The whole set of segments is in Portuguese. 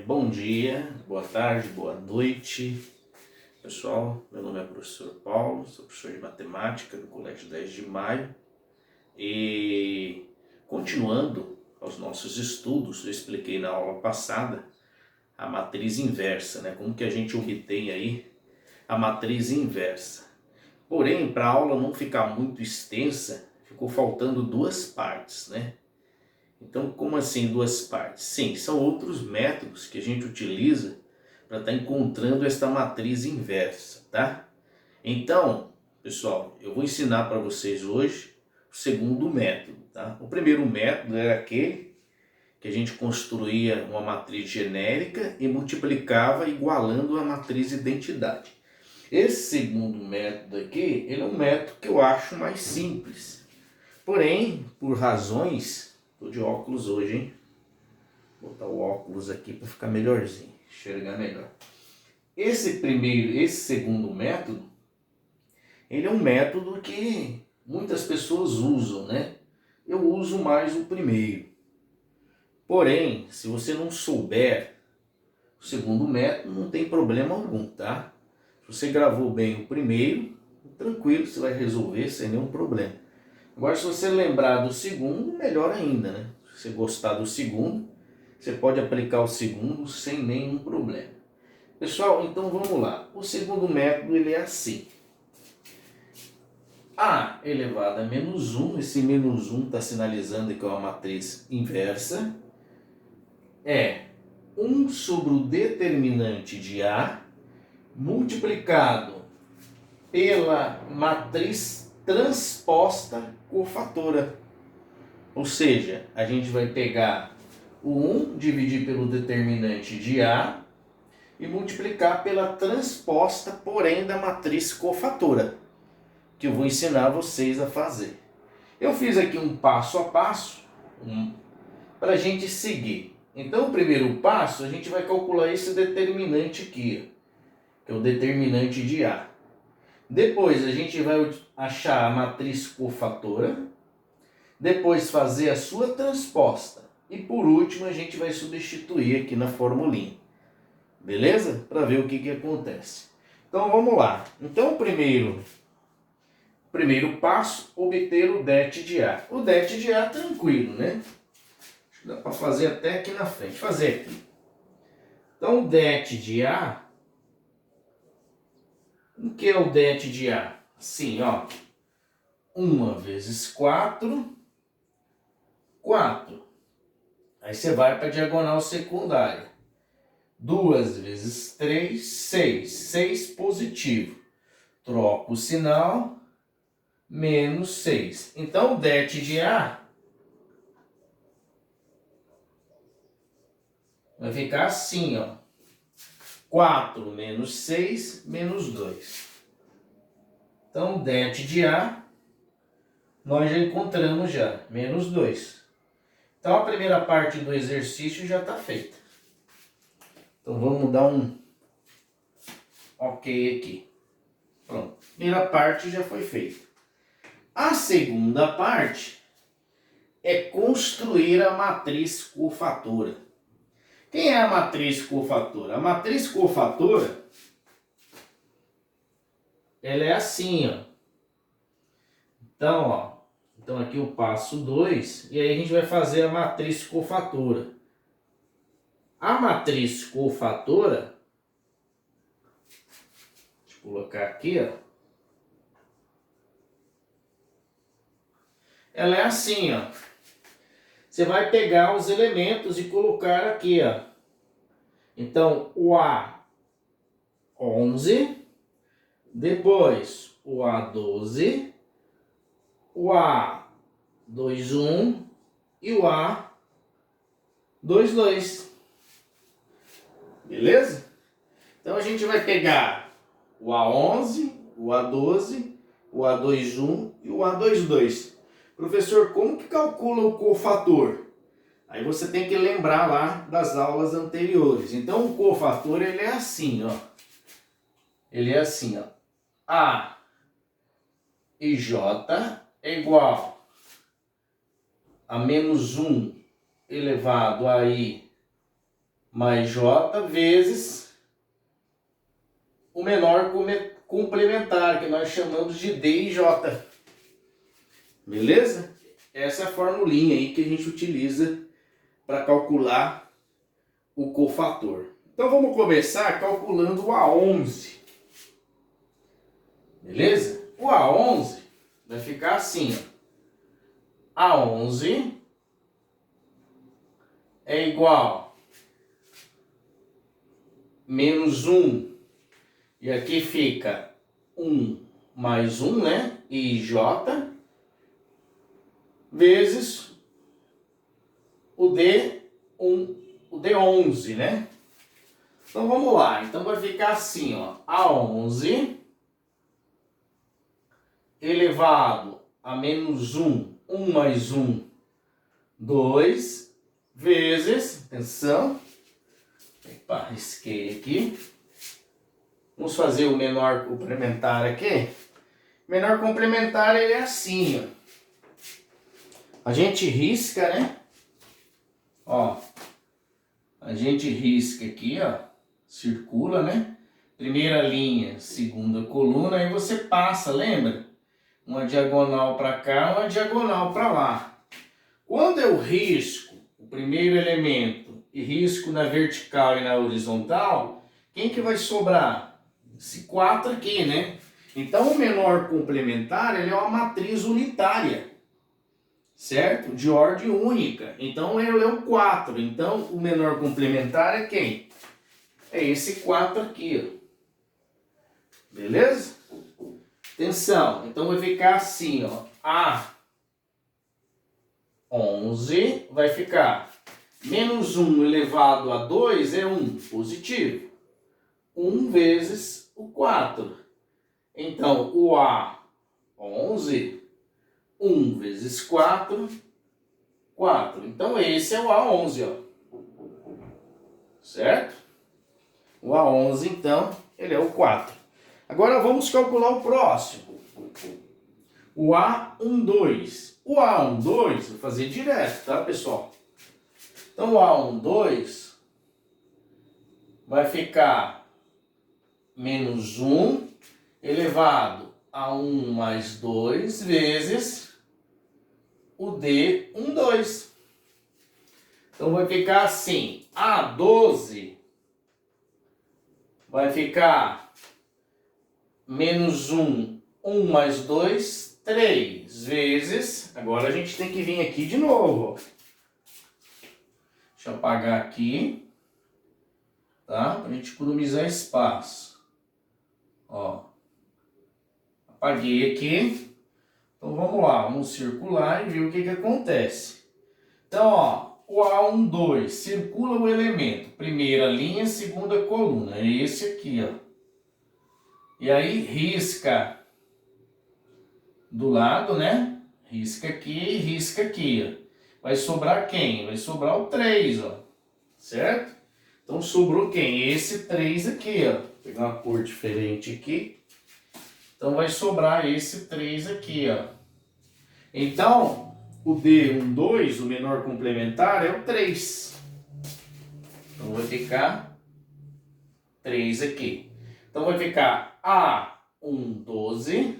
Bom dia, boa tarde, boa noite, pessoal. Meu nome é professor Paulo, sou professor de matemática do Colégio 10 de Maio e continuando os nossos estudos, eu expliquei na aula passada a matriz inversa, né? Como que a gente obtém aí a matriz inversa. Porém, para a aula não ficar muito extensa, ficou faltando duas partes, né? Então, como assim duas partes? Sim, são outros métodos que a gente utiliza para estar encontrando esta matriz inversa, tá? Então, pessoal, eu vou ensinar para vocês hoje o segundo método, tá? O primeiro método era aquele que a gente construía uma matriz genérica e multiplicava igualando a matriz identidade. Esse segundo método aqui, ele é um método que eu acho mais simples. Porém, por razões... Tô de óculos hoje, hein? Vou botar o óculos aqui para ficar melhorzinho, enxergar melhor. Esse segundo método, ele é um método que muitas pessoas usam, né? Eu uso mais o primeiro. Porém, se você não souber o segundo método, não tem problema algum, tá? Se você gravou bem o primeiro, tranquilo, você vai resolver sem nenhum problema. Agora, se você lembrar do segundo, melhor ainda, né? Se você gostar do segundo, você pode aplicar o segundo sem nenhum problema. Pessoal, então vamos lá. O segundo método ele é assim. A elevado a menos 1, esse menos 1 está sinalizando que é uma matriz inversa, é 1 sobre o determinante de A multiplicado pela matriz transposta cofatora. Ou seja, a gente vai pegar o 1, dividir pelo determinante de A e multiplicar pela transposta, porém, da matriz cofatora, que eu vou ensinar vocês a fazer. Eu fiz aqui um passo a passo para a gente seguir. Então, o primeiro passo, a gente vai calcular esse determinante aqui, que é o determinante de A. Depois, a gente vai achar a matriz cofatora, depois fazer a sua transposta. E por último, a gente vai substituir aqui na formulinha. Beleza? Para ver o que acontece. Então vamos lá. Então o primeiro passo, obter o det de A. O det de A tranquilo, né? Acho que dá para fazer até aqui na frente. Fazer aqui. Então o det de A. O que é o det de A? Assim, ó. 1 vezes 4, 4. Aí você vai para a diagonal secundária. 2 vezes 3, 6. 6 positivo. Troco o sinal, menos 6. Então, o det de A vai ficar assim, ó. 4 menos 6, menos 2. Então, o det de A, nós já encontramos já, menos 2. Então, a primeira parte do exercício já está feita. Então, vamos dar um ok aqui. Pronto, a primeira parte já foi feita. A segunda parte é construir a matriz cofatora. Quem é a matriz cofatora? A matriz cofatora, ela é assim, ó. Então, ó. Então aqui o passo 2, e aí a gente vai fazer a matriz cofatora. A matriz cofatora, deixa eu colocar aqui, ó. Ela é assim, ó. Você vai pegar os elementos e colocar aqui, ó. Então, o A11, depois o A12, o A21 e o A22. Beleza? Então a gente vai pegar o A11, o A12, o A21 e o A22. Professor, como que calcula o cofator? Aí você tem que lembrar lá das aulas anteriores. Então o cofator ele é assim, ó. Ele é assim, ó. A e J é igual a menos 1 elevado a I mais J vezes o menor complementar, que nós chamamos de D e J. Beleza? Essa é a formulinha aí que a gente utiliza para calcular o cofator. Então vamos começar calculando o A11. Beleza? O A11 vai ficar assim, ó. A11 é igual menos 1. E aqui fica 1 mais 1, né? IJ vezes o D11, né? Então vamos lá. Então vai ficar assim, ó. A11 elevado a menos 1, 1 mais 1, 2, vezes, atenção, opa, risquei aqui. Vamos fazer o menor complementar aqui. O menor complementar, ele é assim, ó. A gente risca, né? Ó, a gente risca aqui, ó, circula, né? Primeira linha, segunda coluna, aí você passa, lembra? Uma diagonal para cá, uma diagonal para lá. Quando eu risco o primeiro elemento e risco na vertical e na horizontal, quem que vai sobrar? Esse 4 aqui, né? Então o menor complementar, ele é uma matriz unitária, certo? De ordem única. Então ele é o 4. Então o menor complementar é quem? É esse 4 aqui, ó. Beleza? Atenção, então vai ficar assim, ó. A11 vai ficar menos 1 elevado a 2 é 1, positivo. 1 vezes o 4. Então, o A11, 1 vezes 4, 4. Então, esse é o A11, ó. Certo? O A11, então, ele é o 4. Agora, vamos calcular o próximo. O A12. O A12, vou fazer direto, tá, pessoal? Então, o A12 vai ficar menos 1 elevado a 1 mais 2 vezes o D12. Então, vai ficar assim. A12 vai ficar menos 1, 1 mais 2, 3 vezes... Agora a gente tem que vir aqui de novo, ó. Deixa eu apagar aqui, tá? Para a gente economizar espaço. Ó. Apaguei aqui. Então vamos lá, vamos circular e ver o que acontece. Então, ó, o A12 circula o elemento. Primeira linha, segunda coluna. É esse aqui, ó. E aí risca do lado, né? Risca aqui, ó. Vai sobrar quem? Vai sobrar o 3, ó. Certo? Então sobrou quem? Esse 3 aqui, ó. Vou pegar uma cor diferente aqui. Então vai sobrar esse 3 aqui, ó. Então, o D12, o menor complementar, é o 3. Então vai ficar 3 aqui. Então vai ficar A12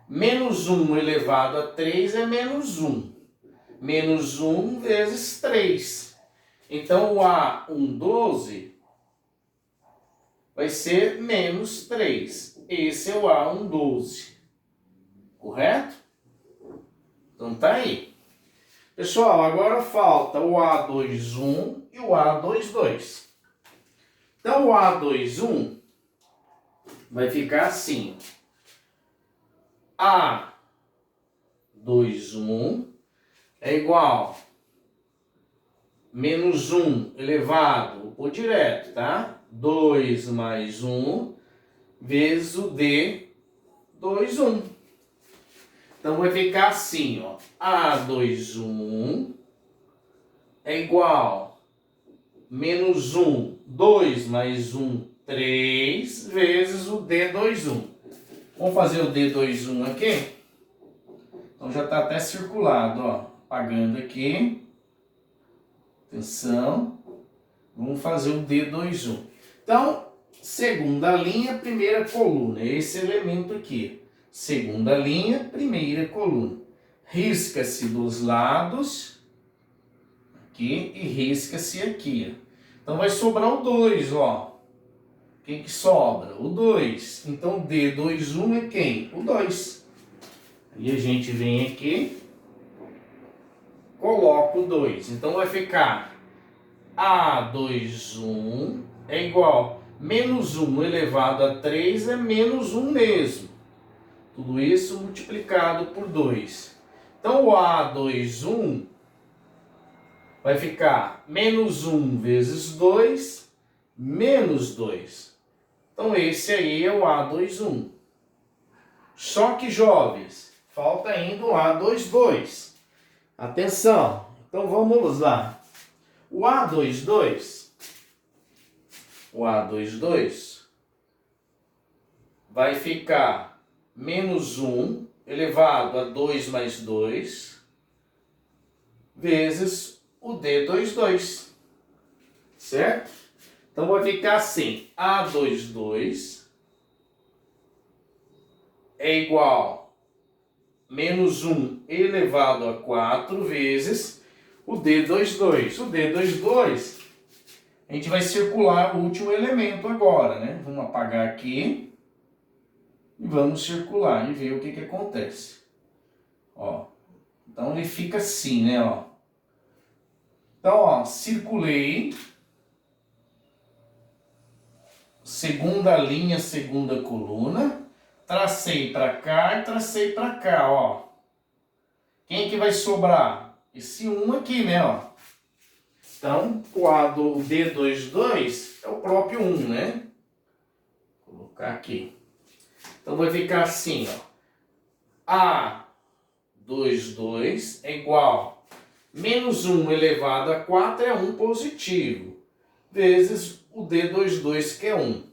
menos 1 elevado a 3 é menos 1. Menos 1 vezes 3. Então, o A12 vai ser menos 3. Esse é o A12. Correto? Então, tá aí. Pessoal, agora falta o A21 e o A22. Então, o A21 vai ficar assim. A21 é igual menos 1 elevado, vou pôr direto, tá? 2 mais 1 vezes o D21. Então vai ficar assim, ó. A21 é igual menos 1, 2 mais 1, 3 vezes o D21. Vamos fazer o D21 aqui? Então já está até circulado, ó. Apagando aqui. Atenção. Vamos fazer o D21. Então, segunda linha, primeira coluna. Esse elemento aqui. Segunda linha, primeira coluna. Risca-se dos lados, aqui, e risca-se aqui. Então, vai sobrar o 2, ó. Quem que sobra? O 2. Então, D21 é quem? O 2. Aí a gente vem aqui, coloca o 2. Então, vai ficar A21 é igual menos 1 elevado a 3 é menos 1 mesmo. Tudo isso multiplicado por 2. Então, o A21 vai ficar menos 1 vezes 2, menos 2. Então, esse aí é o A21. Só que, jovens, falta ainda o A22. Atenção! Então, vamos lá. O A22 vai ficar menos 1 elevado a 2 mais 2 vezes o D22, certo? Então, vai ficar assim, A22 é igual a menos 1 elevado a 4 vezes o D22. O D22, a gente vai circular o último elemento agora, né? Vamos apagar aqui e vamos circular e ver o que acontece. Ó, então ele fica assim, né? Ó. Então, ó, circulei. Segunda linha, segunda coluna. Tracei para cá e tracei para cá, ó. Quem que vai sobrar? Esse 1 aqui, né, ó. Então, o D22 é o próprio 1, né? Vou colocar aqui. Então, vai ficar assim, ó. A22 é igual a menos 1 elevado a 4 é 1 positivo, vezes o D22, que é 1.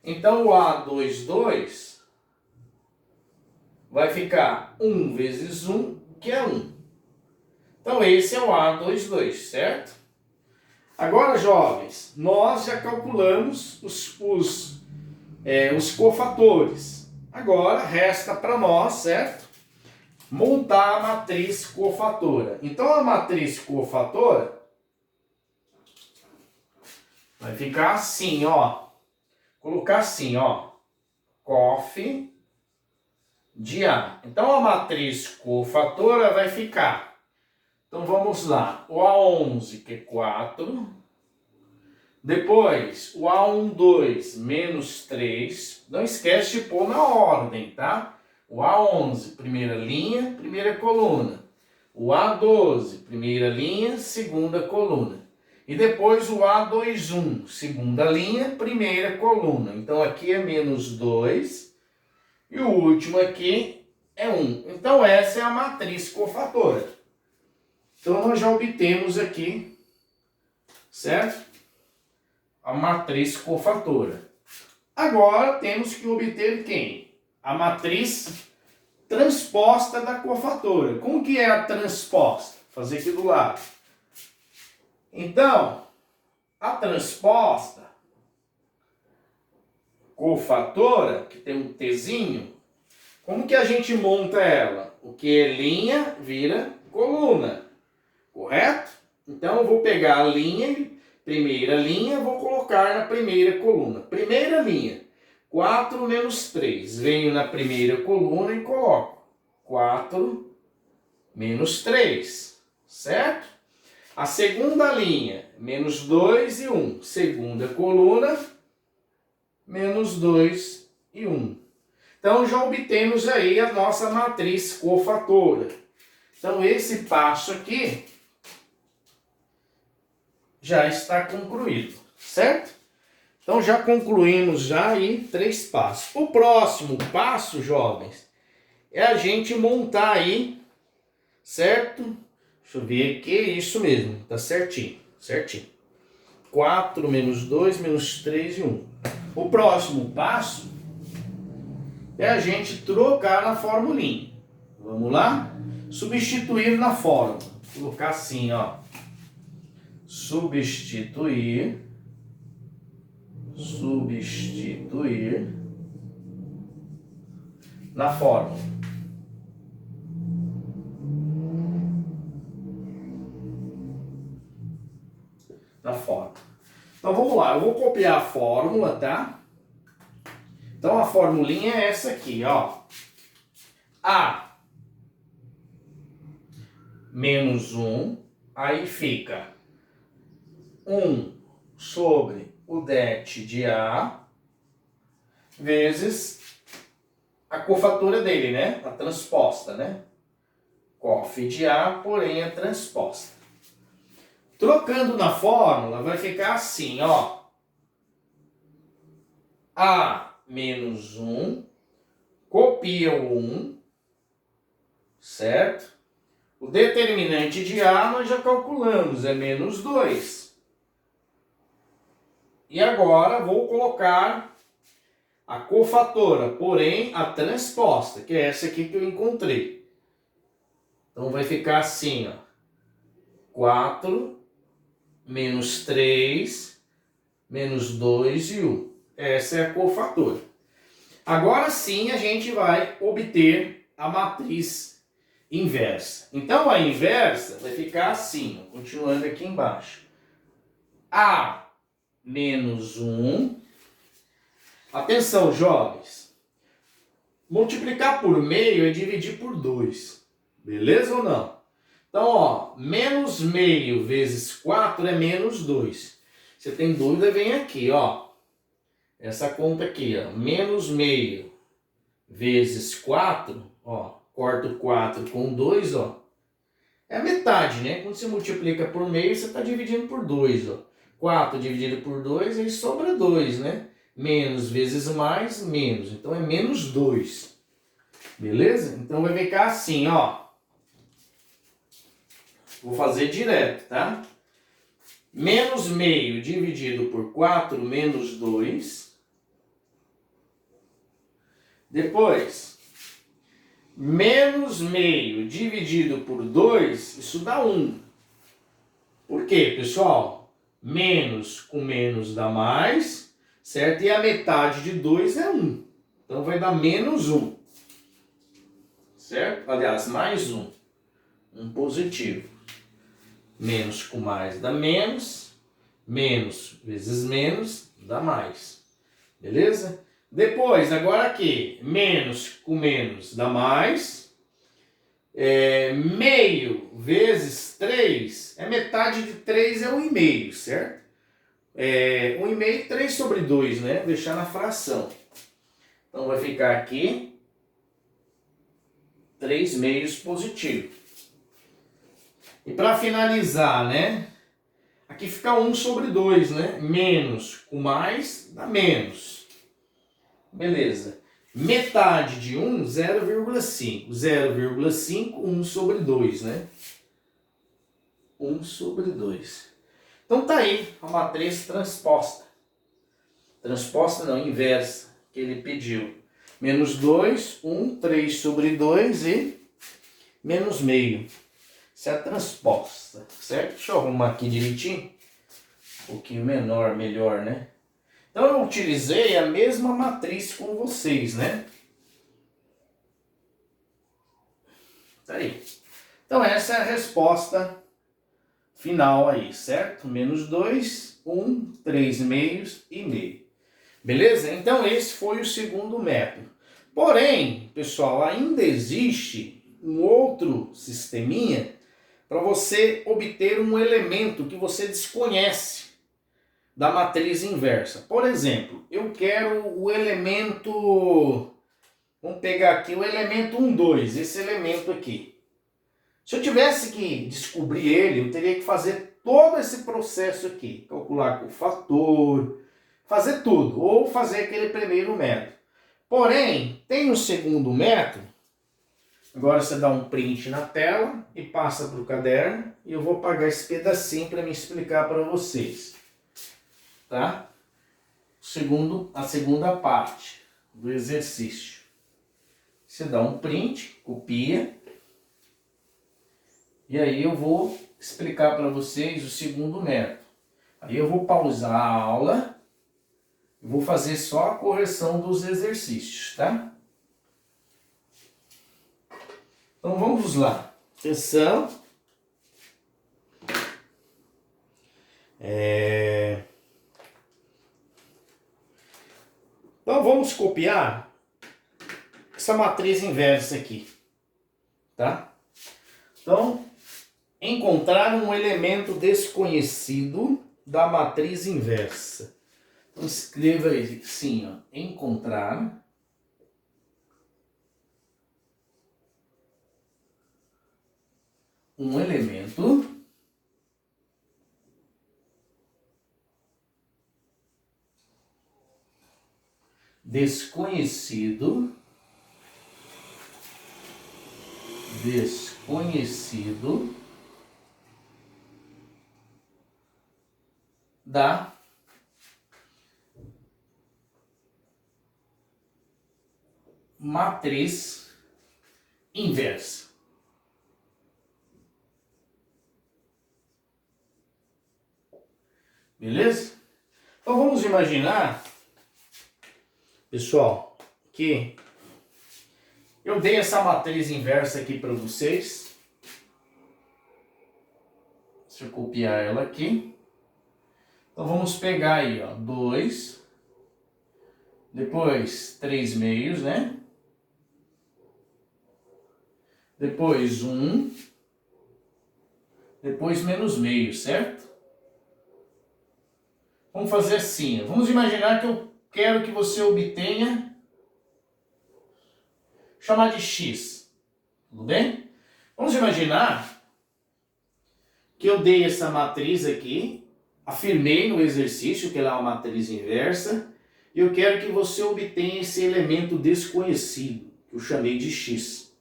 Então, o A22 vai ficar 1 vezes 1, que é 1. Então, esse é o A22, certo? Agora, jovens, nós já calculamos os cofatores. Agora, resta para nós, certo? Montar a matriz cofatora. Então, a matriz cofatora vai ficar assim, ó. Colocar assim, ó. Cof de A. Então, a matriz cofatora vai ficar. Então, vamos lá. O A11, que é 4. Depois, o A12 menos 3. Não esquece de pôr na ordem, tá? O A11, primeira linha, primeira coluna. O A12, primeira linha, segunda coluna. E depois o A21, segunda linha, primeira coluna. Então, aqui é menos 2. E o último aqui é 1. Então, essa é a matriz cofatora. Então, nós já obtemos aqui, certo? A matriz cofatora. Agora, temos que obter quem? A matriz transposta da cofatora. Como que é a transposta? Vou fazer aqui do lado. Então, a transposta cofatora, que tem um Tzinho, como que a gente monta ela? O que é linha vira coluna, correto? Então, eu vou pegar a linha, primeira linha, vou colocar na primeira coluna. Primeira linha, 4 menos 3. Venho na primeira coluna e coloco 4 menos 3, certo? A segunda linha, menos 2 e 1. Segunda coluna, menos 2 e 1. Então, já obtemos aí a nossa matriz cofatora. Então, esse passo aqui já está concluído, certo? Então, já concluímos já aí 3 passos. O próximo passo, jovens, é a gente montar aí, certo? Deixa eu ver aqui, isso mesmo, tá certinho, certinho. 4 menos 2, menos 3 e 1. O próximo passo é a gente trocar na formulinha. Vamos lá? Substituir na fórmula. Vou colocar assim, ó. substituir na fórmula. Então vamos lá, eu vou copiar a fórmula, tá? Então a formulinha é essa aqui, ó. A menos 1, aí fica 1 sobre o det de A vezes a cofatora dele, né? A transposta, né? Cof de A, porém a transposta. Trocando na fórmula, vai ficar assim, ó. A menos 1, copia o 1, certo? O determinante de A nós já calculamos, é menos 2. E agora vou colocar a cofatora, porém a transposta, que é essa aqui que eu encontrei. Então vai ficar assim, ó. 4 menos 3 menos 2 e 1. Essa é a cofatora. Agora sim a gente vai obter a matriz inversa. Então a inversa vai ficar assim, ó, continuando aqui embaixo. A menos 1. Atenção, jovens. Multiplicar por meio é dividir por 2. Beleza ou não? Então, ó, menos meio vezes 4 é menos 2. Você tem dúvida, vem aqui, ó. Essa conta aqui, ó. Menos meio vezes 4, ó. Corto 4 com 2, ó. É a metade, né? Quando você multiplica por meio, você está dividindo por 2, ó. 4 dividido por 2, aí sobra 2, né? Menos vezes mais, menos. Então, é menos 2. Beleza? Então, vai ficar assim, ó. Vou fazer direto, tá? Menos meio dividido por 4 menos 2. Depois, menos meio dividido por 2, isso dá 1. Por quê, pessoal? Menos com menos dá mais, certo? E a metade de 2 é 1. Então vai dar menos 1. Certo? Aliás, mais 1. Um positivo. Menos com mais dá menos. Menos vezes menos dá mais. Beleza? Depois, agora aqui, menos com menos dá mais. Meio vezes 3, metade de 3 é 1,5, certo? 1,5, 3 sobre 2, né? Vou deixar na fração. Então vai ficar aqui 3 meios positivo. E para finalizar, né? Aqui fica 1 sobre 2, né? Menos com mais dá menos. Beleza. Metade de 1, 0,5. 0,5, 1 sobre 2, né? 1 sobre 2. Então tá aí a matriz transposta. Transposta não, inversa, que ele pediu. Menos 2, 1, 3 sobre 2 e menos meio. Isso é a transposta, certo? Deixa eu arrumar aqui direitinho. Um pouquinho menor, melhor, né? Então eu utilizei a mesma matriz com vocês, né? Tá aí. Então essa é a resposta final aí, certo? Menos 2, 1, 3 meios e meio. Beleza? Então esse foi o segundo método. Porém, pessoal, ainda existe um outro sisteminha para você obter um elemento que você desconhece da matriz inversa. Por exemplo, eu quero o elemento, vamos pegar aqui o elemento 1, 2, esse elemento aqui. Se eu tivesse que descobrir ele, eu teria que fazer todo esse processo aqui, calcular com o fator, fazer tudo, ou fazer aquele primeiro método. Porém, tem um segundo método. Agora você dá um print na tela e passa para o caderno e eu vou apagar esse pedacinho para me explicar para vocês. Tá? A segunda parte do exercício. Você dá um print, copia. E aí eu vou explicar para vocês o segundo método. Aí eu vou pausar a aula e vou fazer só a correção dos exercícios, tá? Então vamos lá. Atenção. Então vamos copiar essa matriz inversa aqui, tá? Então, encontrar um elemento desconhecido da matriz inversa. Então escreva aí assim, ó, encontrar um elemento desconhecido da matriz inversa. Beleza? Então vamos imaginar, pessoal, que eu dei essa matriz inversa aqui para vocês. Deixa eu copiar ela aqui. Então vamos pegar aí, ó, 2, depois 3 meios, né? Depois 1, depois menos meio, certo? Vamos fazer assim, ó. Vamos imaginar que eu quero que você obtenha, chamar de x, tudo bem? Vamos imaginar que eu dei essa matriz aqui, afirmei no exercício que ela é uma matriz inversa, e eu quero que você obtenha esse elemento desconhecido, que eu chamei de x.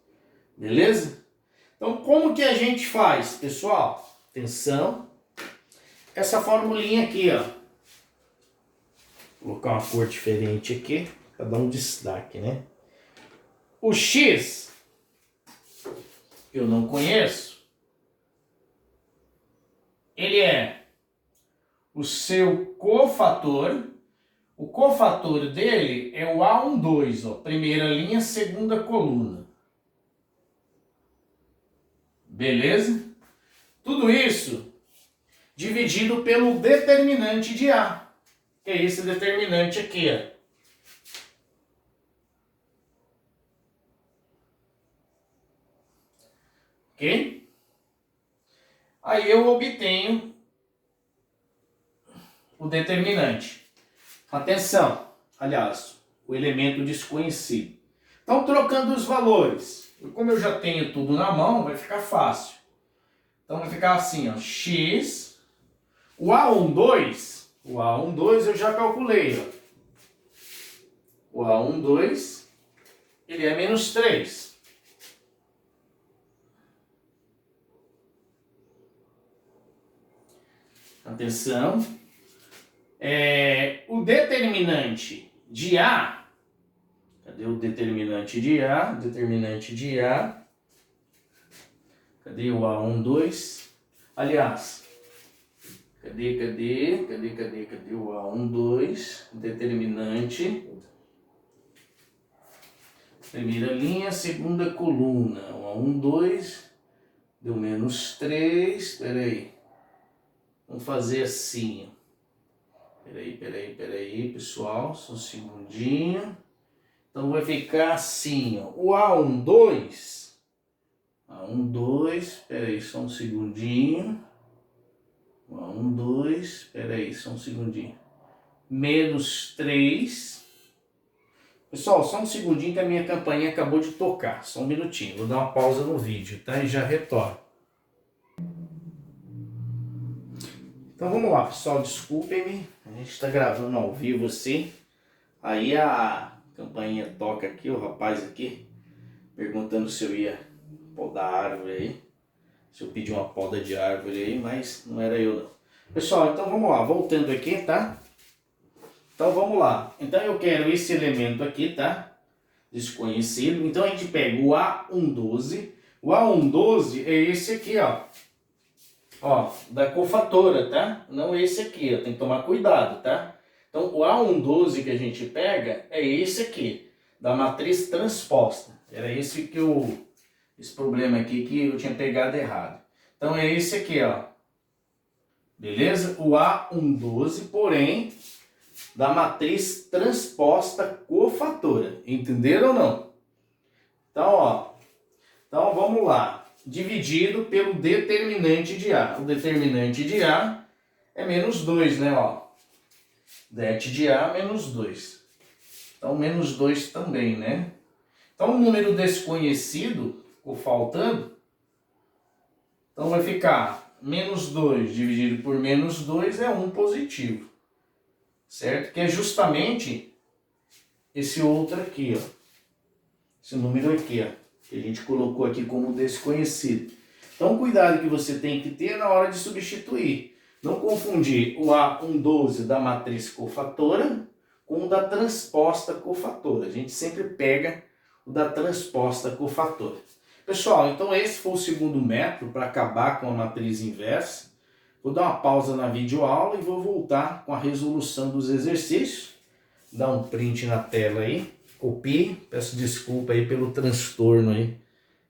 Beleza? Então, como que a gente faz, pessoal? Atenção. Essa formulinha aqui, ó. Vou colocar uma cor diferente aqui, para dar um destaque, né? O x, eu não conheço. Ele é o seu cofator. O cofator dele é o A12, ó, primeira linha, segunda coluna. Beleza? Tudo isso dividido pelo determinante de A, que é esse determinante aqui, ó. Ok? Aí eu obtenho o determinante. Atenção, aliás, o elemento desconhecido. Então, trocando os valores, como eu já tenho tudo na mão, vai ficar fácil. Então, vai ficar assim, ó, x, o A12 eu já calculei, ó. O A12, ele é menos 3. Atenção. O determinante de A, cadê o determinante de A? Determinante de A, cadê o A12? Aliás, cadê o A12? Determinante, primeira linha, segunda coluna, o A12 deu menos 3, peraí, vamos fazer assim, ó. Peraí, pessoal, só um segundinho. Então vai ficar assim, ó. O A12, peraí, só um segundinho. O A12, peraí, só um segundinho. Menos 3. Pessoal, só um segundinho que a minha campainha acabou de tocar. Só um minutinho, vou dar uma pausa no vídeo, tá? E já retorno. Então vamos lá, pessoal, desculpem-me, a gente está gravando ao vivo assim, aí a campainha toca aqui, o rapaz aqui, perguntando se eu ia podar a árvore aí, se eu pedi uma poda de árvore aí, mas não era eu não. Pessoal, então vamos lá, voltando aqui, tá? Então vamos lá, então eu quero esse elemento aqui, tá? Desconhecido, então a gente pega o A12 é esse aqui, ó. Ó, da cofatora, tá? Não esse aqui, ó, tem que tomar cuidado, tá? Então, o A112 que a gente pega é esse aqui, da matriz transposta. Era esse que esse problema aqui que eu tinha pegado errado. Então, é esse aqui, ó. Beleza? O A112, porém, da matriz transposta cofatora. Entenderam ou não? Então, ó. Então, vamos lá. Dividido pelo determinante de A. O determinante de A é menos 2, né? Ó. Det de A menos 2. Então, menos 2 também, né? Então, um número desconhecido, ficou faltando. Então, vai ficar menos 2 dividido por menos 2 é 1 positivo. Certo? Que é justamente esse outro aqui, ó. Esse número aqui, ó. Que a gente colocou aqui como desconhecido. Então, cuidado que você tem que ter na hora de substituir. Não confundir o A112 da matriz cofatora com o da transposta cofatora. A gente sempre pega o da transposta cofatora. Pessoal, então esse foi o segundo método para acabar com a matriz inversa. Vou dar uma pausa na videoaula e vou voltar com a resolução dos exercícios. Dá um print na tela aí. Copie, peço desculpa aí pelo transtorno aí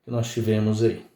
que nós tivemos aí.